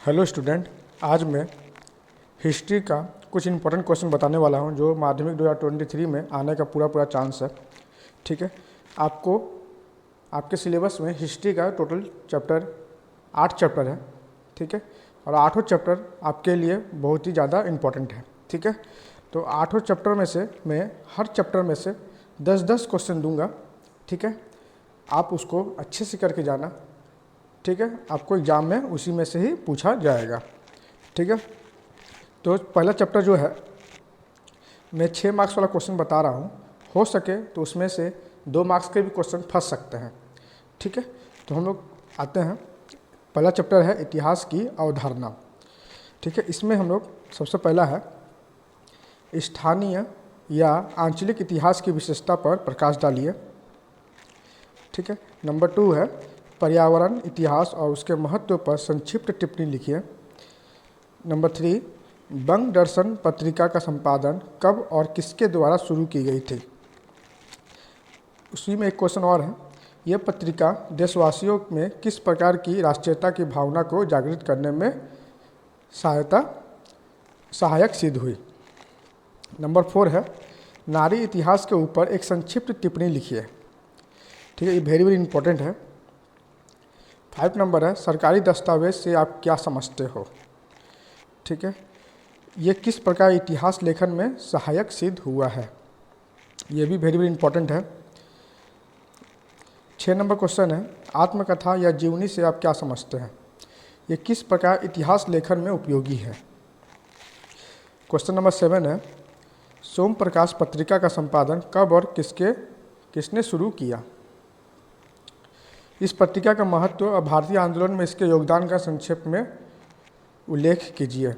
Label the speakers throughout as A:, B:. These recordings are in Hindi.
A: हेलो स्टूडेंट, आज मैं हिस्ट्री का कुछ इंपॉर्टेंट क्वेश्चन बताने वाला हूं जो माध्यमिक 2023 में आने का पूरा चांस है। ठीक है, आपको आपके सिलेबस में हिस्ट्री का टोटल चैप्टर 8 चैप्टर है। ठीक है, और 8 चैप्टर आपके लिए बहुत ही ज़्यादा इम्पोर्टेंट है। ठीक है, तो 8 चैप्टर में से मैं हर चैप्टर में से 10-10 क्वेश्चन दूंगा। ठीक है, आप उसको अच्छे से करके जाना। ठीक है, आपको एग्जाम में उसी में से ही पूछा जाएगा। ठीक है, तो पहला चैप्टर जो है मैं 6 मार्क्स वाला क्वेश्चन बता रहा हूँ। हो सके तो उसमें से 2 मार्क्स के भी क्वेश्चन फंस सकते हैं। ठीक है, तो हम लोग आते हैं। पहला चैप्टर है इतिहास की अवधारणा। ठीक है, इसमें हम लोग सबसे पहला है स्थानीय या आंचलिक इतिहास की विशेषता पर प्रकाश डालिए। ठीक है, नंबर 2 है पर्यावरण इतिहास और उसके महत्व पर संक्षिप्त टिप्पणी लिखिए। नंबर 3 बंग दर्शन पत्रिका का संपादन कब और किसके द्वारा शुरू की गई थी। उसी में एक क्वेश्चन और है, यह पत्रिका देशवासियों में किस प्रकार की राष्ट्रीयता की भावना को जागृत करने में सहायक सिद्ध हुई। नंबर 4 है नारी इतिहास के ऊपर एक संक्षिप्त टिप्पणी लिखिए। ठीक है, ये वेरी इंपॉर्टेंट है। 5 नंबर है सरकारी दस्तावेज से आप क्या समझते हो। ठीक है, ये किस प्रकार इतिहास लेखन में सहायक सिद्ध हुआ है, ये भी वेरी इंपॉर्टेंट है। 6 नंबर क्वेश्चन है आत्मकथा या जीवनी से आप क्या समझते हैं, ये किस प्रकार इतिहास लेखन में उपयोगी है। क्वेश्चन नंबर 7 है सोम प्रकाश पत्रिका का संपादन कब और किसने शुरू किया। इस पत्रिका का महत्व और भारतीय आंदोलन में इसके योगदान का संक्षेप में उल्लेख कीजिए।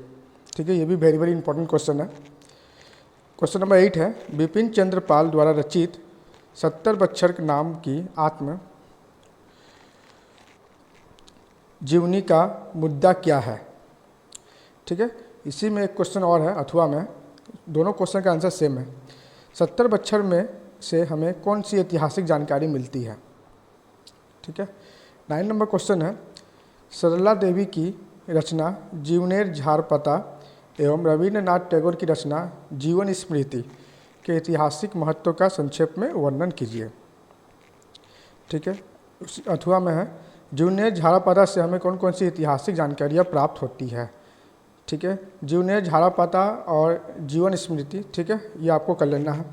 A: ठीक है, ये भी वेरी इंपॉर्टेंट क्वेश्चन है। क्वेश्चन नंबर 8 है बिपिन चंद्र पाल द्वारा रचित 70 बच्छर नाम की आत्म जीवनी का मुद्दा क्या है। ठीक है, इसी में एक क्वेश्चन और है अथवा में, दोनों क्वेश्चन का आंसर सेम है। 70 बच्छर में से हमें कौन सी ऐतिहासिक जानकारी मिलती है। ठीक है, 9 नंबर क्वेश्चन है सरला देवी की रचना जीवनेर झारपता एवं रविन्द्रनाथ टैगोर की रचना जीवन स्मृति के ऐतिहासिक महत्व का संक्षेप में वर्णन कीजिए। ठीक है, अथवा में है जीवनेर झारापाता से हमें कौन कौन सी ऐतिहासिक जानकारियाँ प्राप्त होती है। ठीक है, जीवनेर झारापाता और जीवन स्मृति, ठीक है, ये आपको कर लेना है।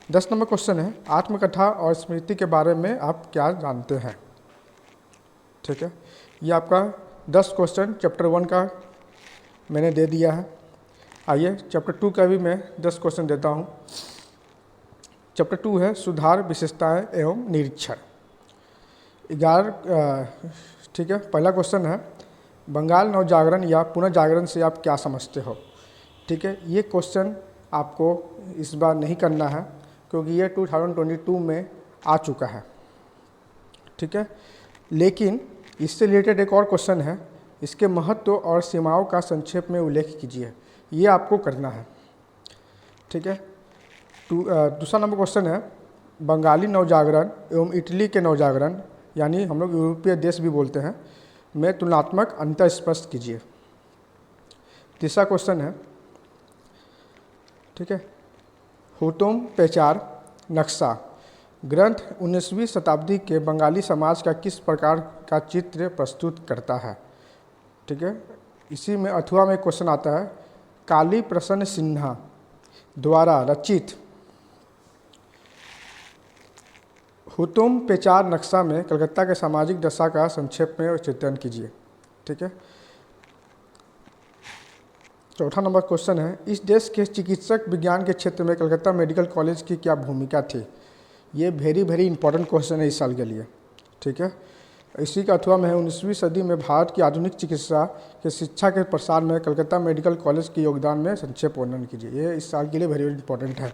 A: 10 नंबर क्वेश्चन है आत्मकथा और स्मृति के बारे में आप क्या जानते हैं। ठीक है, ये आपका 10 क्वेश्चन चैप्टर 1 का मैंने दे दिया है। आइए चैप्टर 2 का भी मैं 10 क्वेश्चन देता हूँ। चैप्टर 2 है सुधार विशेषताएं एवं निरीक्षण। 11 ठीक है, पहला क्वेश्चन है बंगाल नवजागरण या पुनर्जागरण से आप क्या समझते हो। ठीक है, ये क्वेश्चन आपको इस बार नहीं करना है क्योंकि ये 2022 में आ चुका है। ठीक है, लेकिन इससे रिलेटेड एक और क्वेश्चन है, इसके महत्व और सीमाओं का संक्षेप में उल्लेख कीजिए, ये आपको करना है। ठीक है, दूसरा नंबर क्वेश्चन है बंगाली नवजागरण एवं इटली के नवजागरण, यानी हम लोग यूरोपीय देश भी बोलते हैं, में तुलनात्मक अंतर स्पष्ट कीजिए। तीसरा क्वेश्चन है, ठीक है, हुतुम पेचार नक्शा ग्रंथ 19वीं शताब्दी के बंगाली समाज का किस प्रकार का चित्र प्रस्तुत करता है। ठीक है, इसी में अथवा में क्वेश्चन आता है काली प्रसन्न सिन्हा द्वारा रचित हुतुम पेचार नक्शा में कलकत्ता के सामाजिक दशा का संक्षेप में चित्रण कीजिए। ठीक है, चौथा नंबर क्वेश्चन है इस देश के चिकित्सक विज्ञान के क्षेत्र में कलकत्ता मेडिकल कॉलेज की क्या भूमिका थी। ये वेरी इंपॉर्टेंट क्वेश्चन है इस साल के लिए। ठीक है, इसी का अथवा में है 19वीं सदी में भारत की आधुनिक चिकित्सा के शिक्षा के प्रसार में कलकत्ता मेडिकल कॉलेज के योगदान में संक्षेप वर्णन कीजिए। ये इस साल के लिए वेरी इंपॉर्टेंट है।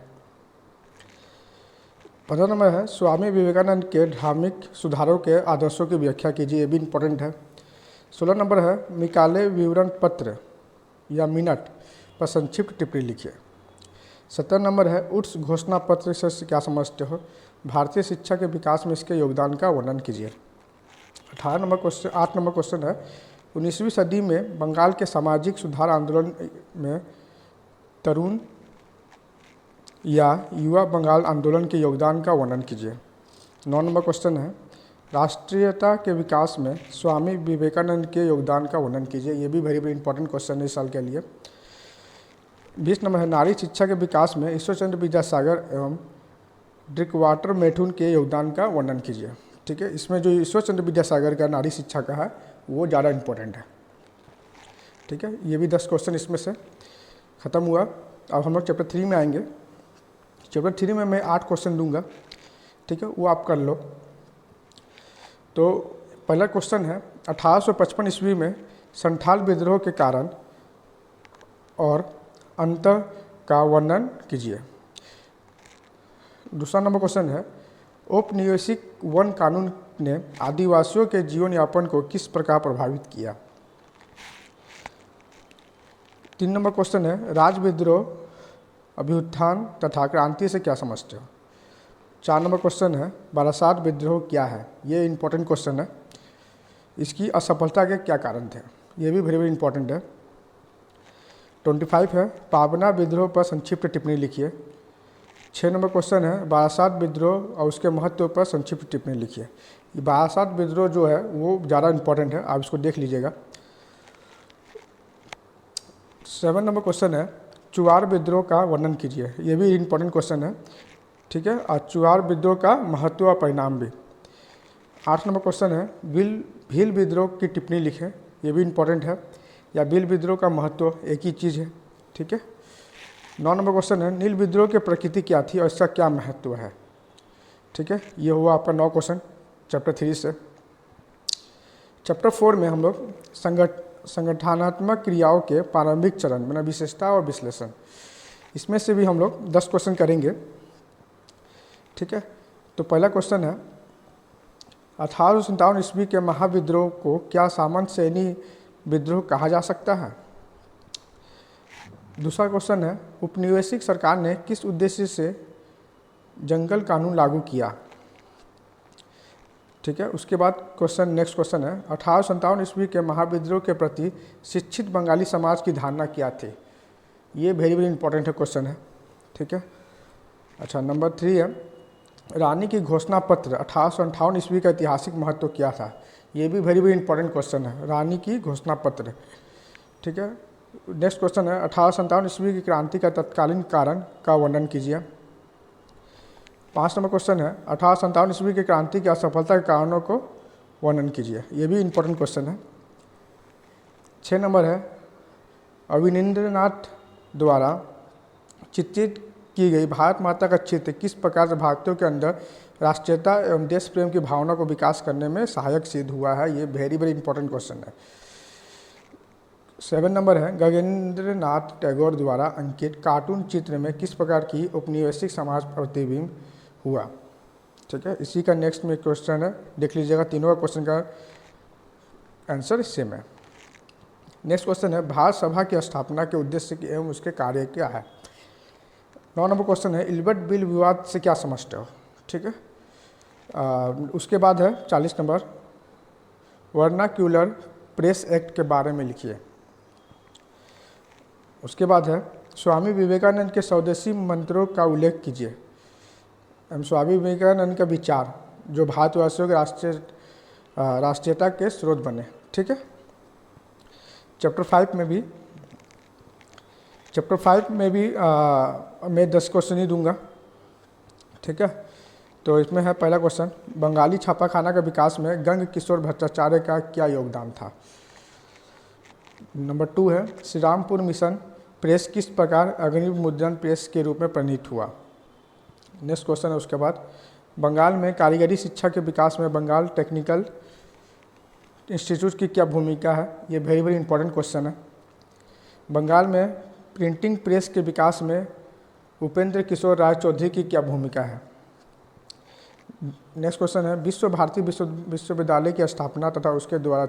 A: 15 नंबर है स्वामी विवेकानंद के धार्मिक सुधारों के आदर्शों की व्याख्या कीजिए, ये भी इंपॉर्टेंट है। 16 नंबर है मिकाले विवरण पत्र या मिनट पर संक्षिप्त टिप्पणी लिखिए। 17 नंबर है उट्स घोषणा पत्र से क्या समझते हो, भारतीय शिक्षा के विकास में इसके योगदान का वर्णन कीजिए। 8 नंबर क्वेश्चन है 19वीं सदी में बंगाल के सामाजिक सुधार आंदोलन में तरुण या युवा बंगाल आंदोलन के योगदान का वर्णन कीजिए। 9 नंबर क्वेश्चन है, राष्ट्रीयता के विकास में स्वामी विवेकानंद के योगदान का वर्णन कीजिए। ये भी वेरी इंपॉर्टेंट क्वेश्चन है इस साल के लिए। 20 नंबर है, नारी शिक्षा के विकास में ईश्वरचंद्र विद्यासागर एवं ड्रिकवाटर मैथुन के योगदान का वर्णन कीजिए। ठीक है, इसमें जो ईश्वरचंद्र विद्यासागर का नारी शिक्षा का है वो ज़्यादा इंपॉर्टेंट है। ठीक है, ये भी 10 क्वेश्चन इसमें से ख़त्म हुआ। अब हम लोग चैप्टर 3 में आएंगे। चैप्टर 3 में मैं 8 क्वेश्चन दूंगा। ठीक है, वो आप कर लो। तो पहला क्वेश्चन है, 1855 ईस्वी में संथाल विद्रोह के कारण और अंत का वर्णन कीजिए। दूसरा नंबर क्वेश्चन है, औपनिवेशिक वन कानून ने आदिवासियों के जीवन यापन को किस प्रकार प्रभावित किया। 3 नंबर क्वेश्चन है, राज विद्रोह, अभ्युत्थान तथा क्रांति से क्या समझते हो। 4 नंबर क्वेश्चन है, बारासात विद्रोह क्या है। ये इंपॉर्टेंट क्वेश्चन है, इसकी असफलता के क्या कारण थे, ये भी वेरी इंपॉर्टेंट है। 25 है, पाबना विद्रोह पर संक्षिप्त टिप्पणी लिखिए। 6 नंबर क्वेश्चन है, बारासात विद्रोह और उसके महत्व पर संक्षिप्त टिप्पणी लिखिए। ये बारासात विद्रोह जो है वो ज़्यादा इंपॉर्टेंट है, आप इसको देख लीजिएगा। 7 नंबर क्वेश्चन है, चुआर विद्रोह का वर्णन कीजिए। ये भी इंपॉर्टेंट क्वेश्चन है। ठीक है, और चुआर विद्रोह का महत्व और परिणाम भी। 8 नंबर क्वेश्चन है, भील विद्रोह की टिप्पणी लिखें। ये भी इंपॉर्टेंट है, या भील विद्रोह का महत्व एक ही चीज़ है। ठीक है। 9 नंबर क्वेश्चन है, नील विद्रोह की प्रकृति क्या थी और इसका क्या महत्व है। ठीक है, ये हुआ आपका 9 क्वेश्चन चैप्टर 3 से। चैप्टर 4 में हम लोग संगठनात्मक क्रियाओं के प्रारंभिक चरण मतलब विशेषता और विश्लेषण, इसमें से भी हम लोग 10 क्वेश्चन करेंगे। ठीक है, तो पहला क्वेश्चन है, 1857 ईस्वी के महाविद्रोह को क्या सामंत श्रेणी विद्रोह कहा जा सकता है। दूसरा क्वेश्चन है, उपनिवेशिक सरकार ने किस उद्देश्य से जंगल कानून लागू किया। ठीक है, उसके बाद नेक्स्ट क्वेश्चन है, 1857 ईस्वी के महाविद्रोह के प्रति शिक्षित बंगाली समाज की धारणा क्या थी। ये वेरी इंपॉर्टेंट है क्वेश्चन है। ठीक है, अच्छा नंबर 3 है, रानी की घोषणा पत्र 1858 ईस्वी का ऐतिहासिक महत्व क्या था। ये भी वेरी इंपॉर्टेंट क्वेश्चन है, रानी की घोषणा पत्र। ठीक है, नेक्स्ट क्वेश्चन है, 1857 ईस्वी की क्रांति का तत्कालीन कारण का वर्णन कीजिए। 5 नंबर क्वेश्चन है, 1857 ईस्वी की क्रांति की असफलता के कारणों को वर्णन कीजिए। ये भी इंपॉर्टेंट क्वेश्चन है। 6 नंबर है, अवनींद्रनाथ द्वारा चित्रित की गई भारत माता का चित्र किस प्रकार से भारतीयों के अंदर राष्ट्रीयता एवं देश प्रेम की भावना को विकास करने में सहायक सिद्ध हुआ है। ये वेरी इंपॉर्टेंट क्वेश्चन है। 7 नंबर है, गगनेंद्रनाथ टैगोर द्वारा अंकित कार्टून चित्र में किस प्रकार की उपनिवेशिक समाज प्रतिबिंब हुआ। ठीक है, इसी का नेक्स्ट में क्वेश्चन है, देख लीजिएगा। तीनों का क्वेश्चन का आंसर सेम है। नेक्स्ट क्वेश्चन है, भारत सभा की स्थापना के उद्देश्य एवं उसके कार्य क्या है। 9 नंबर क्वेश्चन है, इल्बर्ट बिल विवाद से क्या समझते हो। ठीक है, उसके बाद है 40 नंबर, वर्नाक्यूलर प्रेस एक्ट के बारे में लिखिए। उसके बाद है, स्वामी विवेकानंद के स्वदेशी मंत्रों का उल्लेख कीजिए। स्वामी विवेकानंद का विचार जो भारतवासियों के राष्ट्रीयता के स्रोत बने। ठीक है, चैप्टर 5 में भी मैं 10 क्वेश्चन ही दूंगा। ठीक है, तो इसमें है पहला क्वेश्चन, बंगाली छापाखाना के विकास में गंग किशोर भट्टाचार्य का क्या योगदान था। नंबर 2 है, श्री रामपुर मिशन प्रेस किस प्रकार अग्नि मुद्रण प्रेस के रूप में परिणित हुआ। नेक्स्ट क्वेश्चन है उसके बाद, बंगाल में कारीगरी शिक्षा के विकास में बंगाल टेक्निकल इंस्टीट्यूट की क्या भूमिका है। ये वेरी इंपॉर्टेंट क्वेश्चन है। बंगाल में प्रिंटिंग प्रेस के विकास में उपेंद्र किशोर राय चौधरी की क्या भूमिका है। नेक्स्ट क्वेश्चन है, विश्व भारती विश्वविद्यालय की स्थापना तथा उसके द्वारा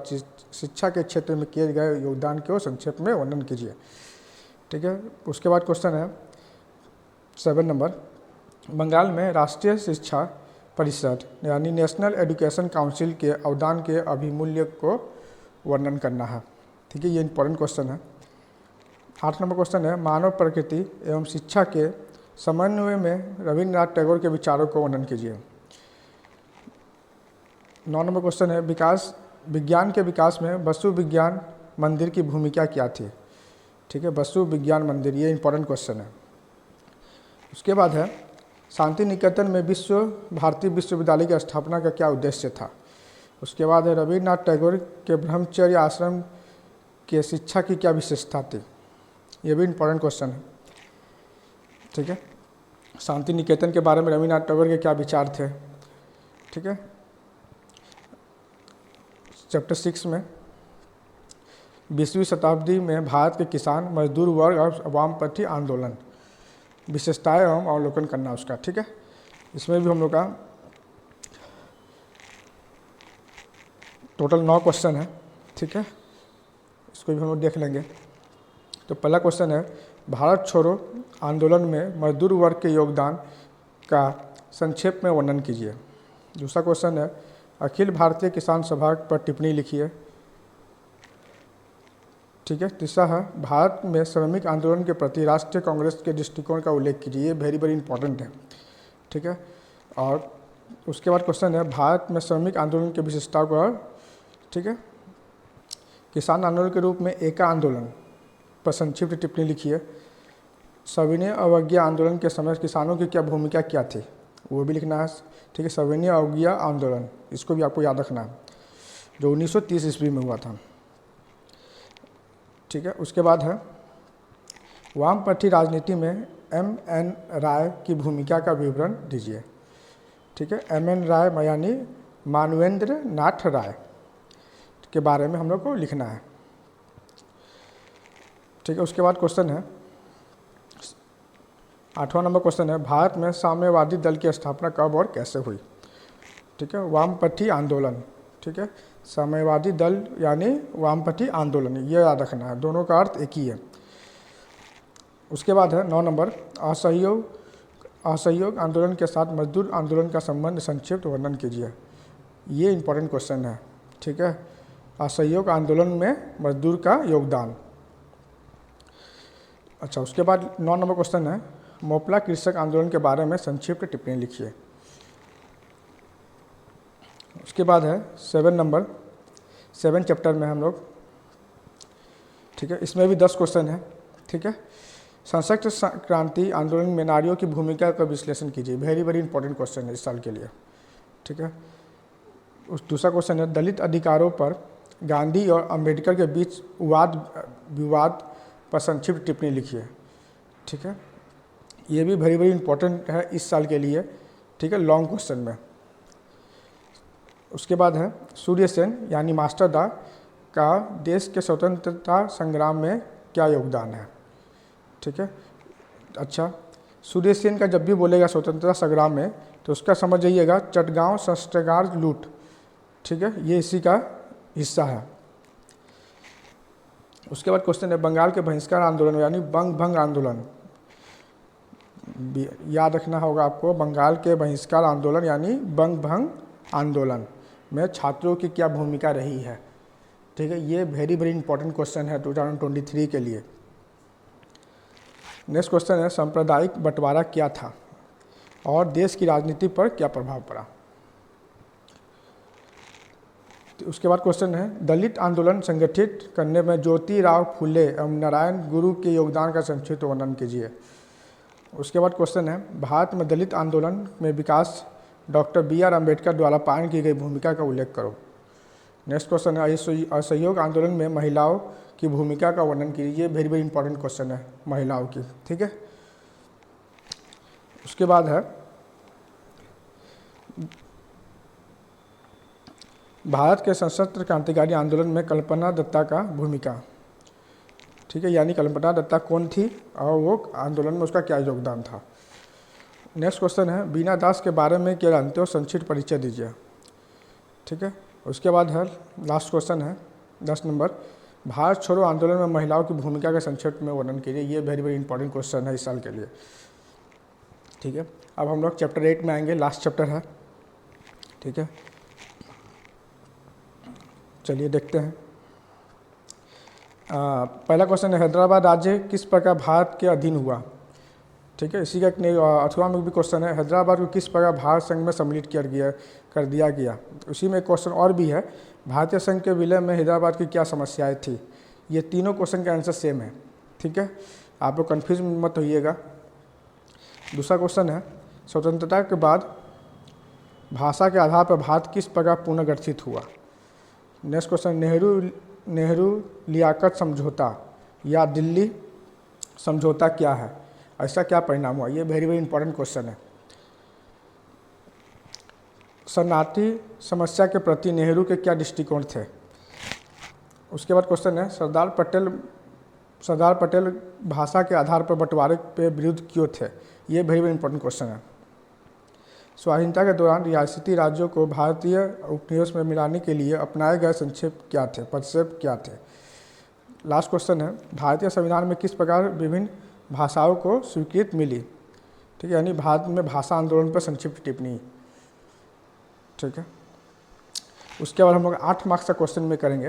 A: शिक्षा के क्षेत्र में किए गए योगदान को संक्षेप में वर्णन कीजिए। ठीक है, उसके बाद क्वेश्चन है 7 नंबर, बंगाल में राष्ट्रीय शिक्षा परिषद यानी नेशनल एजुकेशन काउंसिल के अवदान के अभिमूल्य को वर्णन करना है। ठीक है, ये इंपॉर्टेंट क्वेश्चन है। 8 नंबर क्वेश्चन है, मानव प्रकृति एवं शिक्षा के समन्वय में रविन्द्रनाथ टैगोर के विचारों को वर्णन कीजिए। 9 नंबर क्वेश्चन है, विज्ञान के विकास में वसु विज्ञान मंदिर की भूमिका क्या थी। ठीक है, वसु विज्ञान मंदिर, ये इंपॉर्टेंट क्वेश्चन है। उसके बाद है, शांति निकेतन में भारतीय विश्वविद्यालय की स्थापना का क्या उद्देश्य था। उसके बाद है, रविन्द्रनाथ टैगोर के ब्रह्मचर्य आश्रम के शिक्षा की क्या विशेषता थी। ये भी इंपॉर्टेंट क्वेश्चन है। ठीक है, शांति निकेतन के बारे में रविन्द्रनाथ टैगोर के क्या विचार थे। ठीक है, चैप्टर 6 में 20वीं शताब्दी में भारत के किसान, मजदूर वर्ग और वामपंथी आंदोलन, विशेषताएं एवं अवलोकन करना उसका। ठीक है, इसमें भी हम लोग का टोटल 9 क्वेश्चन है। ठीक है, इसको भी हम लोग देख लेंगे। तो पहला क्वेश्चन है, भारत छोड़ो आंदोलन में मजदूर वर्ग के योगदान का संक्षेप में वर्णन कीजिए। दूसरा क्वेश्चन है, अखिल भारतीय किसान सभा पर टिप्पणी लिखिए। ठीक है, तीसरा है, भारत में श्रमिक आंदोलन के प्रति राष्ट्रीय कांग्रेस के दृष्टिकोण का उल्लेख कीजिए। ये वेरी इंपॉर्टेंट है। ठीक है, और उसके बाद क्वेश्चन है, भारत में श्रमिक आंदोलन की विशेषताओं का, ठीक है, किसान आंदोलन के रूप में एका आंदोलन पर संक्षिप्त टिप्पणी लिखिए। सविनय अवज्ञा आंदोलन के समय किसानों की क्या भूमिका क्या थी, वो भी लिखना है। ठीक है, सविनय अवज्ञा आंदोलन, इसको भी आपको याद रखना है, जो 1930 ईस्वी में हुआ था। ठीक है, उसके बाद है, वामपंथी राजनीति में M.N. राय की भूमिका का विवरण दीजिए। ठीक है, M.N. राय यानी मानवेंद्र नाथ राय के बारे में हम लोग को लिखना है। ठीक है, उसके बाद क्वेश्चन है, 8वां नंबर क्वेश्चन है, भारत में साम्यवादी दल की स्थापना कब और कैसे हुई। ठीक है, वामपंथी आंदोलन। ठीक है, साम्यवादी दल यानी वामपंथी आंदोलन, ये याद रखना है, दोनों का अर्थ एक ही है। उसके बाद है 9 नंबर, असहयोग आंदोलन के साथ मजदूर आंदोलन का संबंध संक्षिप्त वर्णन कीजिए। ये इंपॉर्टेंट क्वेश्चन है। ठीक है, असहयोग आंदोलन में मजदूर का योगदान। अच्छा, उसके बाद 9 नंबर क्वेश्चन है, मोपला कृषक आंदोलन के बारे में संक्षिप्त टिप्पणी लिखिए। उसके बाद है 7 नंबर, 7 चैप्टर में हम लोग, ठीक है, इसमें भी 10 क्वेश्चन है। ठीक है, सशक्त क्रांति आंदोलन में नारियों की भूमिका का विश्लेषण कीजिए। वेरी इंपॉर्टेंट क्वेश्चन है इस साल के लिए। ठीक है, दूसरा क्वेश्चन है, दलित अधिकारों पर गांधी और अंबेडकर के बीच विवाद पर संक्षिप्त टिप्पणी लिखिए। ठीक है, ये भी वेरी इंपॉर्टेंट है इस साल के लिए। ठीक है, लॉन्ग क्वेश्चन में। उसके बाद है, सूर्य सेन यानी मास्टर दा का देश के स्वतंत्रता संग्राम में क्या योगदान है। ठीक है, अच्छा, सूर्य सेन का जब भी बोलेगा स्वतंत्रता संग्राम में, तो उसका समझ जाइएगा चटगांव शस्त्रागार लूट। ठीक है, ये इसी का हिस्सा है। उसके बाद क्वेश्चन है, बंगाल के बहिष्कार आंदोलन यानी बंग भंग आंदोलन, याद रखना होगा आपको, बंगाल के बहिष्कार आंदोलन यानी बंग भंग आंदोलन में छात्रों की क्या भूमिका रही है। ठीक है, ये वेरी इंपॉर्टेंट क्वेश्चन है 2023 के लिए। नेक्स्ट क्वेश्चन है, सांप्रदायिक बंटवारा क्या था और देश की राजनीति पर क्या प्रभाव पड़ा। उसके बाद क्वेश्चन है, दलित आंदोलन संगठित करने में ज्योतिराव फुले एवं नारायण गुरु के योगदान का संक्षिप्त वर्णन कीजिए। उसके बाद क्वेश्चन है, भारत में दलित आंदोलन में विकास डॉक्टर B.R. अम्बेडकर द्वारा पालन की गई भूमिका का उल्लेख करो। नेक्स्ट क्वेश्चन है, असहयोग आंदोलन में महिलाओं की भूमिका का वर्णन कीजिए। वेरी इंपॉर्टेंट क्वेश्चन है महिलाओं की। ठीक है, उसके बाद है, भारत के सशस्त्र क्रांतिकारी आंदोलन में कल्पना दत्ता का भूमिका। ठीक है, यानी कल्पना दत्ता कौन थी और वो आंदोलन में उसका क्या योगदान था। नेक्स्ट क्वेश्चन है, बीना दास के बारे में क्या जानते हो, संक्षिप्त परिचय दीजिए। ठीक है, उसके बाद है लास्ट क्वेश्चन है 10 नंबर, भारत छोड़ो आंदोलन में महिलाओं की भूमिका का संक्षिप्त में वर्णन कीजिए। ये वेरी इंपॉर्टेंट क्वेश्चन है इस साल के लिए। ठीक है, अब हम लोग चैप्टर 8 में आएंगे, लास्ट चैप्टर है। ठीक है, चलिए देखते हैं। पहला क्वेश्चन है, हैदराबाद राज्य किस प्रकार भारत के अधीन हुआ। ठीक है, इसी का एक 8वां में भी क्वेश्चन है, हैदराबाद को किस प्रकार भारत संघ में सम्मिलित कर दिया गया। उसी में एक क्वेश्चन और भी है, भारतीय संघ के विलय में हैदराबाद की क्या समस्याएं थी। ये तीनों क्वेश्चन का आंसर सेम है। ठीक है, आप लोग कन्फ्यूज मत होइएगा। दूसरा क्वेश्चन है, स्वतंत्रता के बाद भाषा के आधार पर भारत किस प्रकार पुनर्गठित हुआ। नेक्स्ट क्वेश्चन, नेहरू लियाकत समझौता या दिल्ली समझौता क्या है, ऐसा क्या परिणाम हुआ। ये वेरी इंपॉर्टेंट क्वेश्चन है। शरणार्थी समस्या के प्रति नेहरू के क्या दृष्टिकोण थे। उसके बाद क्वेश्चन है, सरदार पटेल भाषा के आधार पर बंटवारे पे विरुद्ध क्यों थे। ये वेरी इंपॉर्टेंट क्वेश्चन है। स्वाधीनता के दौरान रियासती राज्यों को भारतीय उपनिवेश में मिलाने के लिए अपनाए गए पदक्षेप क्या थे। लास्ट क्वेश्चन है, भारतीय संविधान में किस प्रकार विभिन्न भाषाओं को स्वीकृति मिली। ठीक है, यानी भारत में भाषा आंदोलन पर संक्षिप्त टिप्पणी। ठीक है, उसके बाद हम लोग 8 मार्क्स का क्वेश्चन में करेंगे।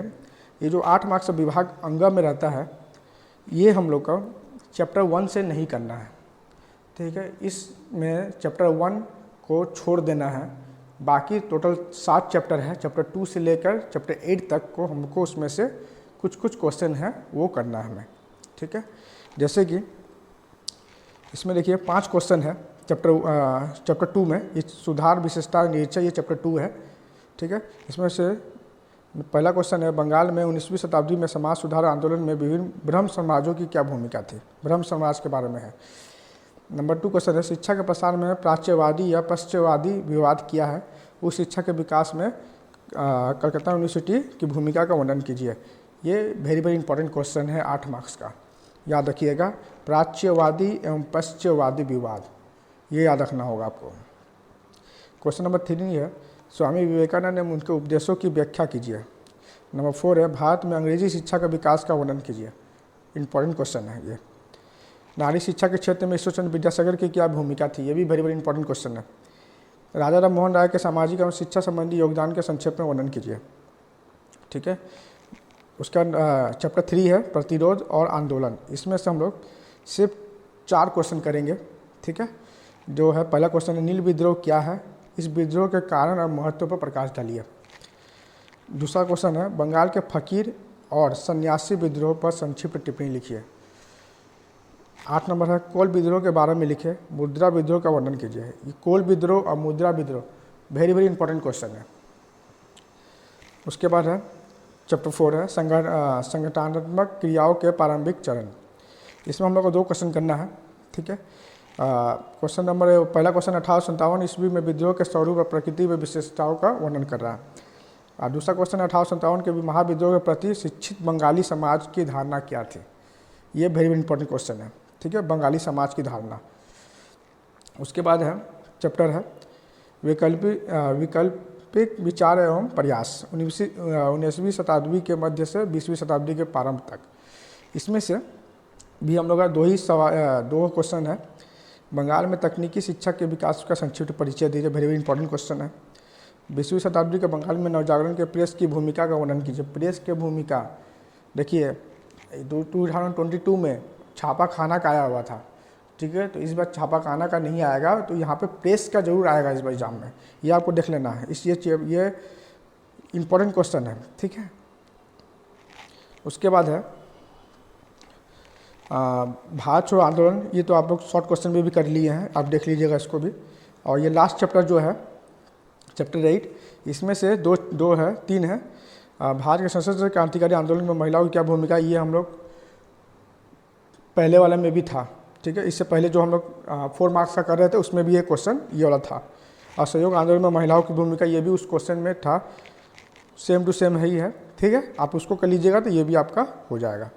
A: ये जो 8 मार्क्स का विभाग अंग में रहता है, ये हम लोग का चैप्टर 1 से नहीं करना है। ठीक है, इसमें चैप्टर 1 को छोड़ देना है। बाकी टोटल 7 चैप्टर है, चैप्टर 2 से लेकर चैप्टर 8 तक को हमको उसमें से कुछ क्वेश्चन है वो करना है हमें। ठीक है, जैसे कि इसमें देखिए 5 क्वेश्चन है चैप्टर 2 में। ये सुधार विशेषता निरीक्षण, ये चैप्टर 2 है। ठीक है, इसमें से पहला क्वेश्चन है, बंगाल में 19वीं शताब्दी में समाज सुधार आंदोलन में विभिन्न ब्रह्म समाजों की क्या भूमिका थी। ब्रह्म समाज के बारे में है। नंबर 2 क्वेश्चन है, शिक्षा के प्रसार में प्राच्यवादी या पश्चिमवादी विवाद किया है, उस शिक्षा के विकास में कलकत्ता यूनिवर्सिटी की भूमिका का वर्णन कीजिए। ये वेरी इंपॉर्टेंट क्वेश्चन है 8 मार्क्स का, याद रखिएगा। प्राच्यवादी एवं पश्चिमवादी विवाद, ये याद रखना होगा आपको। क्वेश्चन नंबर 3 है, स्वामी विवेकानंद ने उनके उपदेशों की व्याख्या कीजिए। नंबर 4 है, भारत में अंग्रेजी शिक्षा का विकास का वर्णन कीजिए। इंपॉर्टेंट क्वेश्चन है ये। नारी शिक्षा के क्षेत्र में ईश्वरचंद्र विद्यासागर की क्या भूमिका थी, ये भी वेरी इंपॉर्टेंट क्वेश्चन है। राजा राम मोहन राय के सामाजिक एवं शिक्षा संबंधी योगदान के संक्षेप में वर्णन कीजिए। ठीक है, उसका चैप्टर 3 है, प्रतिरोध और आंदोलन। इसमें से हम लोग सिर्फ 4 क्वेश्चन करेंगे। ठीक है, जो है पहला क्वेश्चन है, नील विद्रोह क्या है, इस विद्रोह के कारण और महत्व पर प्रकाश डालिए। दूसरा क्वेश्चन है, बंगाल के फकीर और सन्यासी विद्रोह पर संक्षिप्त टिप्पणी लिखिए। 8 नंबर है, कोल विद्रोह के बारे में लिखे, मुद्रा विद्रोह का वर्णन कीजिए। ये कोल विद्रोह और मुद्रा विद्रोह वेरी इंपॉर्टेंट क्वेश्चन है। उसके बाद है चैप्टर 4 है, संगठनात्मक क्रियाओं के प्रारंभिक चरण। इसमें हम लोग को 2 क्वेश्चन करना है। ठीक है, क्वेश्चन नंबर पहला क्वेश्चन 1857 ईस्वी में विद्रोह के स्वरूप और प्रकृति व विशेषताओं का वर्णन कर रहा है। और दूसरा क्वेश्चन 1857 के महाविद्रोह के प्रति शिक्षित बंगाली समाज की धारणा क्या थी। ये वेरी इंपॉर्टेंट क्वेश्चन है। ठीक है, बंगाली समाज की धारणा। उसके बाद है चैप्टर है, वैकल्पिक विचार एवं प्रयास, 19वीं शताब्दी के मध्य से 20वीं शताब्दी के प्रारंभ तक। इसमें से भी हम लोग का 2 क्वेश्चन है। बंगाल में तकनीकी शिक्षा के विकास का संक्षिप्त परिचय दीजिए, वेरी इंपॉर्टेंट क्वेश्चन है। 20वीं शताब्दी के बंगाल में नवजागरण के प्रेस की भूमिका का वर्णन कीजिए। प्रेस की भूमिका देखिए, 2022 में छापा खाना का आया हुआ था। ठीक है, तो इस बार छापा खाना का नहीं आएगा, तो यहाँ पे प्रेस का जरूर आएगा इस बार एग्जाम में, ये आपको देख लेना है। ये इम्पोर्टेंट क्वेश्चन है। ठीक है, उसके बाद है भारत छोड़ो आंदोलन। ये तो आप लोग शॉर्ट क्वेश्चन में भी कर लिए हैं, आप देख लीजिएगा इसको भी। और ये लास्ट चैप्टर जो है चैप्टर 8, इसमें से 3 है, भारत के सशस्त्र क्रांतिकारी आंदोलन में महिलाओं की क्या भूमिका। ये हम लोग पहले वाले में भी था। ठीक है, इससे पहले जो हम लोग 4 मार्क्स का कर रहे थे उसमें भी ये क्वेश्चन ये वाला था। असहयोग आंदोलन में महिलाओं की भूमिका, ये भी उस क्वेश्चन में था, सेम टू सेम ही है। ठीक है, आप उसको कर लीजिएगा तो ये भी आपका हो जाएगा।